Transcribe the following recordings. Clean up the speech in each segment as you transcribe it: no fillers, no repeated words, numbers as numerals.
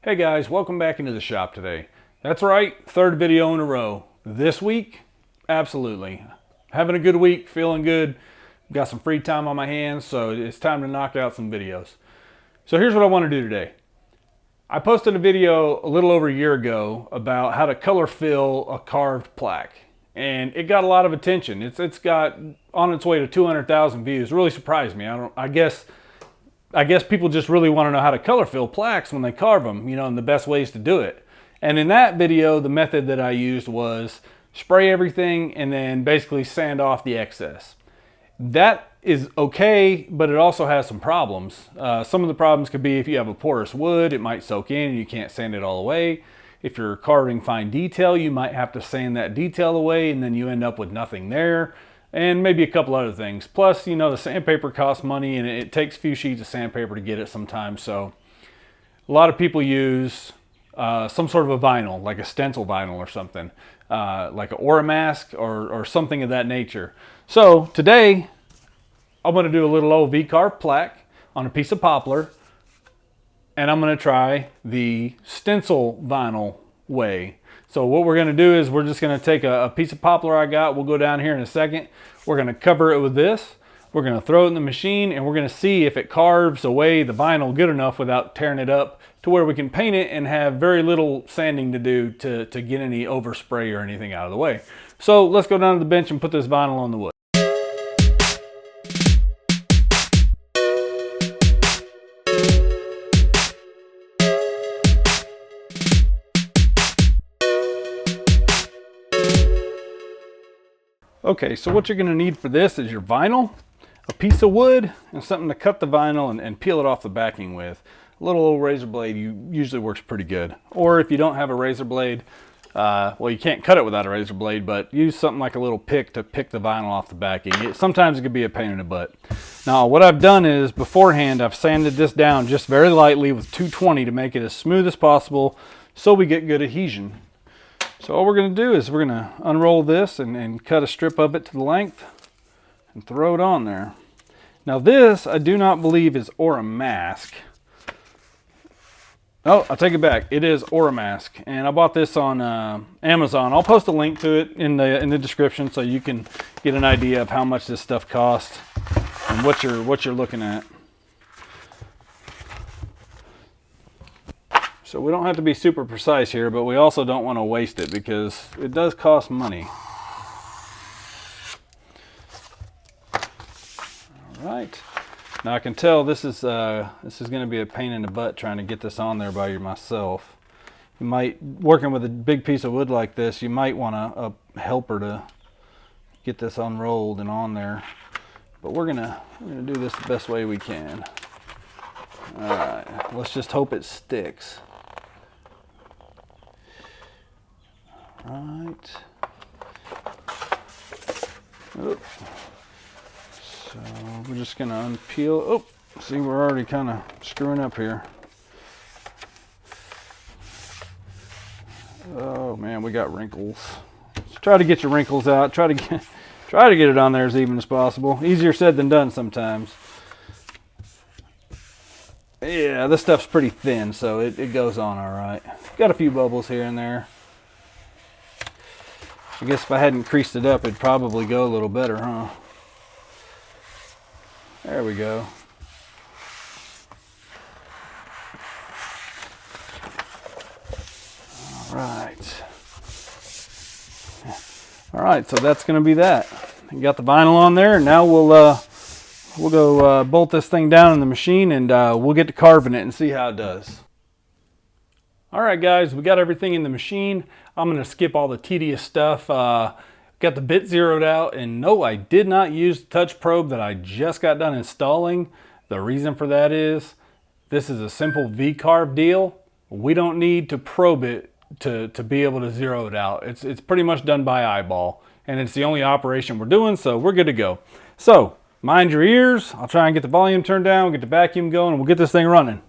Hey guys, welcome back into the shop today. That's right, third video in a row. This week, absolutely. Having a good week, feeling good. Got some free time on my hands, so it's time to knock out some videos. So here's what I want to do today. I posted a video a little over a year ago about how to color fill a carved plaque. And it got a lot of attention. It's got on its way to 200,000 views. It really surprised me. I guess people just really want to know how to color fill plaques when they carve them, and the best ways to do it. And in that video, the method that I used was spray everything and then basically sand off the excess. That is okay, but it also has some problems. Some of the problems could be if you have a porous wood, it might soak in and you can't sand it all away. If you're carving fine detail, you might have to sand that detail away and then you end up with nothing there. And maybe a couple other things. Plus, the sandpaper costs money and it takes a few sheets of sandpaper to get it sometimes. So a lot of people use some sort of a vinyl, like a stencil vinyl or something, like an Oramask or something of that nature. So today, I'm going to do a little old V-carved plaque on a piece of poplar. And I'm going to try the stencil vinyl way. So what we're going to do is we're just going to take a piece of poplar I got. We'll go down here in a second. We're going to cover it with this. We're going to throw it in the machine and we're going to see if it carves away the vinyl good enough without tearing it up to where we can paint it and have very little sanding to do to get any overspray or anything out of the way. So let's go down to the bench and put this vinyl on the wood. Okay, so what you're going to need for this is your vinyl, a piece of wood, and something to cut the vinyl and peel it off the backing with. A little old razor blade usually works pretty good. Or if you don't have a razor blade, well, you can't cut it without a razor blade, but use something like a little pick to pick the vinyl off the backing. Sometimes it can be a pain in the butt. Now, what I've done is beforehand, I've sanded this down just very lightly with 220 to make it as smooth as possible so we get good adhesion. So all we're going to do is we're going to unroll this and cut a strip of it to the length and throw it on there. Now this, I do not believe is Oramask. Oh, I'll take it back. It is Oramask, and I bought this on Amazon. I'll post a link to it in the description so you can get an idea of how much this stuff costs and what you're looking at. So we don't have to be super precise here, but we also don't want to waste it because it does cost money. All right. Now I can tell this is going to be a pain in the butt trying to get this on there by myself. You might, working with a big piece of wood like this, you might want a helper to get this unrolled and on there. But we're gonna do this the best way we can. All right. Let's just hope it sticks. Right. Oh. So we're just going to unpeel. Oh, see, we're already kind of screwing up here. Oh man, we got wrinkles. Let's try to get your wrinkles out. Try to get it on there as even as possible. Easier said than done sometimes. Yeah, this stuff's pretty thin, so it goes on all right. Got a few bubbles here and there. I guess if I hadn't creased it up, it'd probably go a little better, huh? There we go. All right. All right, so that's going to be that. You got the vinyl on there, and now we'll go bolt this thing down in the machine, and we'll get to carving it and see how it does. All right, guys, we got everything in the machine. I'm going to skip all the tedious stuff. Got the bit zeroed out, and no, I did not use the touch probe that I just got done installing. The reason for that is this is a simple V-carve deal. We don't need to probe it to be able to zero it out. It's pretty much done by eyeball, and it's the only operation we're doing, so we're good to go. So mind your ears. I'll try and get the volume turned down, get the vacuum going, and we'll get this thing running.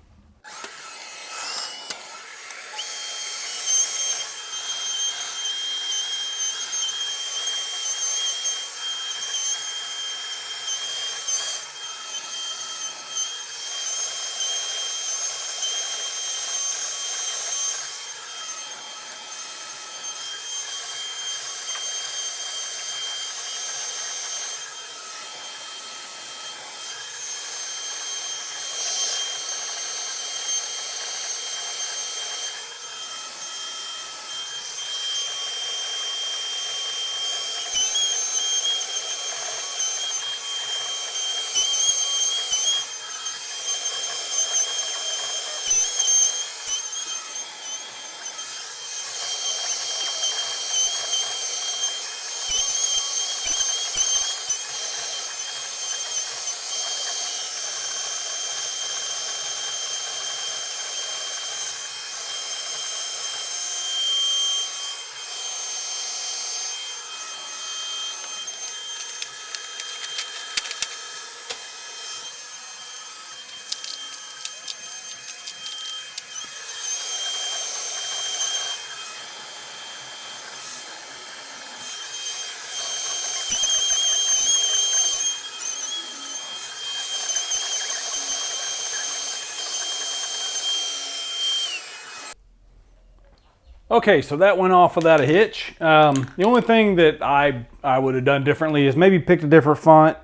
Okay, so that went off without a hitch. The only thing that I would have done differently is maybe picked a different font.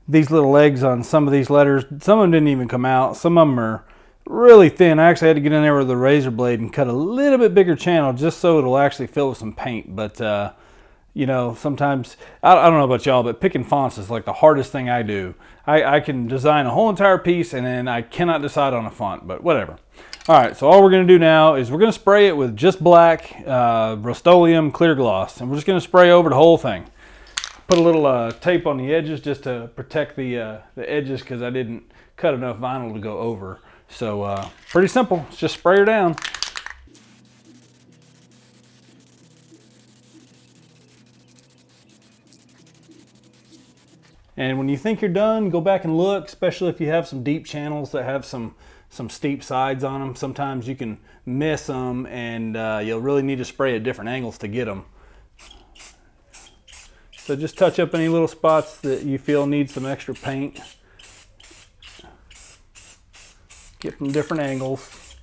These little legs on some of these letters, some of them didn't even come out. Some of them are really thin. I actually had to get in there with a razor blade and cut a little bit bigger channel just so it'll actually fill with some paint. But you know, sometimes, I don't know about y'all, but picking fonts is like the hardest thing I do. I can design a whole entire piece and then I cannot decide on a font, but whatever. All right, so all we're gonna do now is we're gonna spray it with just black Rust-Oleum clear gloss, and we're just gonna spray over the whole thing. Put a little tape on the edges just to protect the edges because I didn't cut enough vinyl to go over. So pretty simple, just spray her down. And when you think you're done, go back and look, especially if you have some deep channels that have some steep sides on them. Sometimes you can miss them and you'll really need to spray at different angles to get them. So just touch up any little spots that you feel need some extra paint. Get from different angles.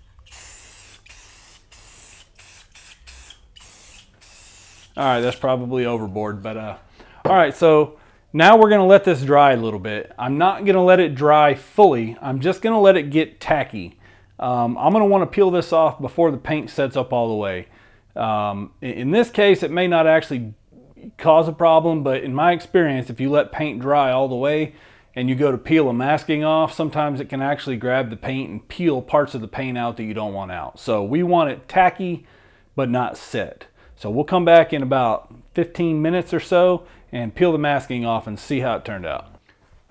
All right, that's probably overboard, but all right, so now we're gonna let this dry a little bit. I'm not gonna let it dry fully. I'm just gonna let it get tacky. I'm gonna wanna peel this off before the paint sets up all the way. In this case, it may not actually cause a problem, but in my experience, if you let paint dry all the way and you go to peel a masking off, sometimes it can actually grab the paint and peel parts of the paint out that you don't want out. So we want it tacky, but not set. So we'll come back in about 15 minutes or so and peel the masking off and see how it turned out.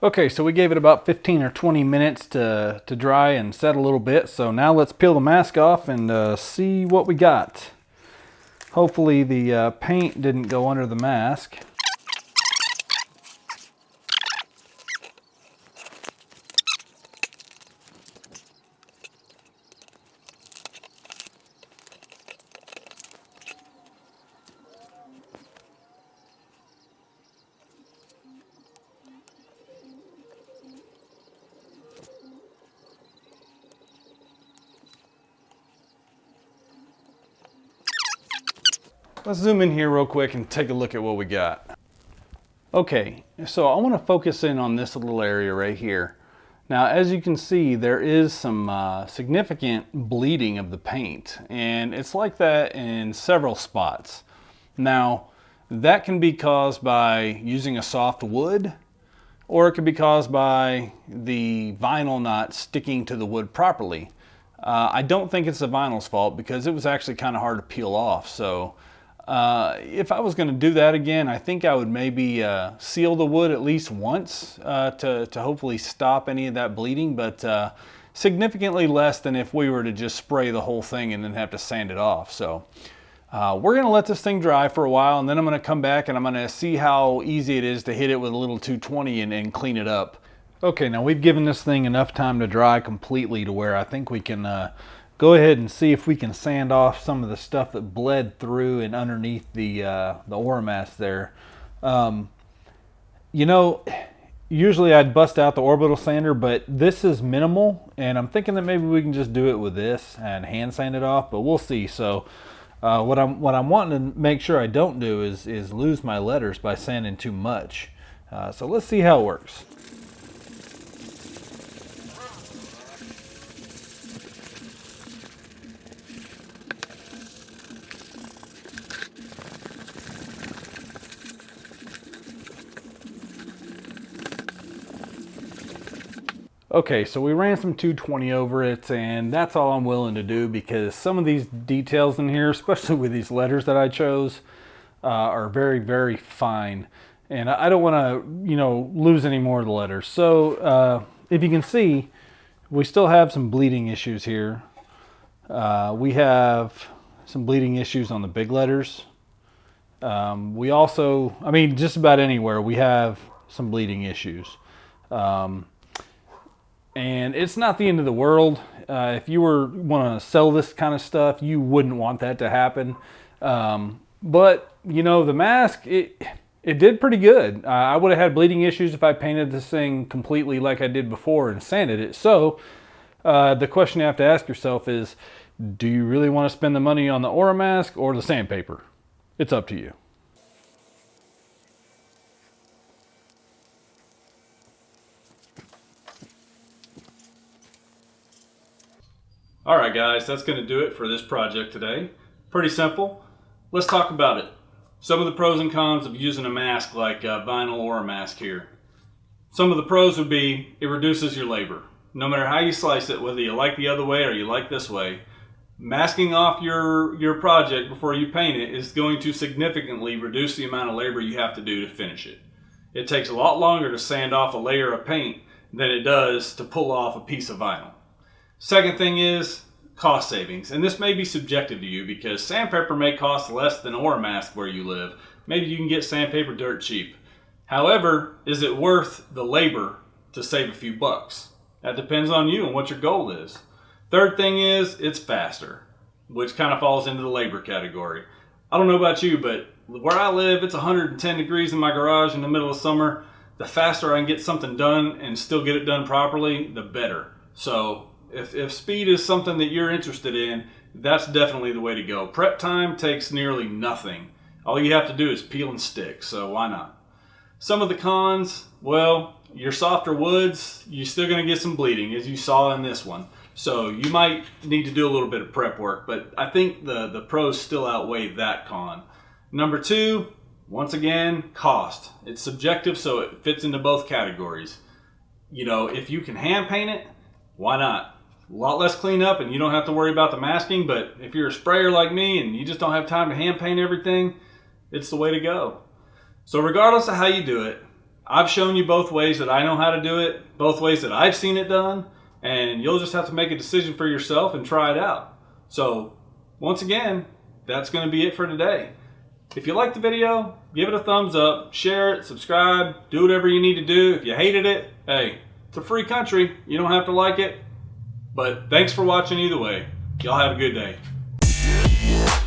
Okay, so we gave it about 15 or 20 minutes to dry and set a little bit. So now let's peel the mask off and see what we got. Hopefully the paint didn't go under the mask. Let's zoom in here real quick and take a look at what we got. Okay, so I want to focus in on this little area right here. Now, as you can see, there is some significant bleeding of the paint, and it's like that in several spots. Now, that can be caused by using a soft wood, or it could be caused by the vinyl not sticking to the wood properly. I don't think it's the vinyl's fault because it was actually kind of hard to peel off. So if I was going to do that again, I think I would maybe seal the wood at least once to hopefully stop any of that bleeding, but significantly less than if we were to just spray the whole thing and then have to sand it off. So we're going to let this thing dry for a while, and then I'm going to come back and I'm going to see how easy it is to hit it with a little 220 and clean it up. Okay, now we've given this thing enough time to dry completely to where I think we can go ahead and see if we can sand off some of the stuff that bled through and underneath the Oramask there. You know, usually I'd bust out the orbital sander, but this is minimal, and I'm thinking that maybe we can just do it with this and hand sand it off, but we'll see. So what I'm wanting to make sure I don't do is lose my letters by sanding too much. So let's see how it works. Okay, so we ran some 220 over it, and that's all I'm willing to do because some of these details in here, especially with these letters that I chose, are very, very fine. And I don't want to, you know, lose any more of the letters. So if you can see, we still have some bleeding issues here. We have some bleeding issues on the big letters. We also, I mean, just about anywhere we have some bleeding issues. And it's not the end of the world. If you want to sell this kind of stuff, you wouldn't want that to happen. But, you know, the mask, it did pretty good. I would have had bleeding issues if I painted this thing completely like I did before and sanded it. So The question you have to ask yourself is, do you really want to spend the money on the Oramask or the sandpaper? It's up to you. All right, guys, that's going to do it for this project today. Pretty simple. Let's talk about it. Some of the pros and cons of using a mask like vinyl Oramask here. Some of the pros would be it reduces your labor. No matter how you slice it, whether you like the other way or you like this way, masking off your project before you paint it is going to significantly reduce the amount of labor you have to do to finish it. It takes a lot longer to sand off a layer of paint than it does to pull off a piece of vinyl. Second thing is cost savings, and this may be subjective to you because sandpaper may cost less than Oramask where you live. Maybe you can get sandpaper dirt cheap. However, is it worth the labor to save a few bucks? That depends on you and what your goal is. Third thing is it's faster, which kind of falls into the labor category. I don't know about you, but where I live, it's 110 degrees in my garage in the middle of summer. The faster I can get something done and still get it done properly, the better. So if speed is something that you're interested in, that's definitely the way to go. Prep time takes nearly nothing. All you have to do is peel and stick, so why not? Some of the cons, well, your softer woods, you're still going to get some bleeding, as you saw in this one. So you might need to do a little bit of prep work, but I think the pros still outweigh that con. Number two, once again, cost. It's subjective, so it fits into both categories. You know, if you can hand paint it, why not? A lot less cleanup and you don't have to worry about the masking, but if you're a sprayer like me and you just don't have time to hand paint everything, it's the way to go. So regardless of how you do it, I've shown you both ways that I know how to do it, both ways that I've seen it done, and you'll just have to make a decision for yourself and try it out. So once again, that's going to be it for today. If you liked the video, give it a thumbs up, share it, subscribe, do whatever you need to do. If you hated it, hey, it's a free country. You don't have to like it. But thanks for watching either way. Y'all have a good day. Yeah.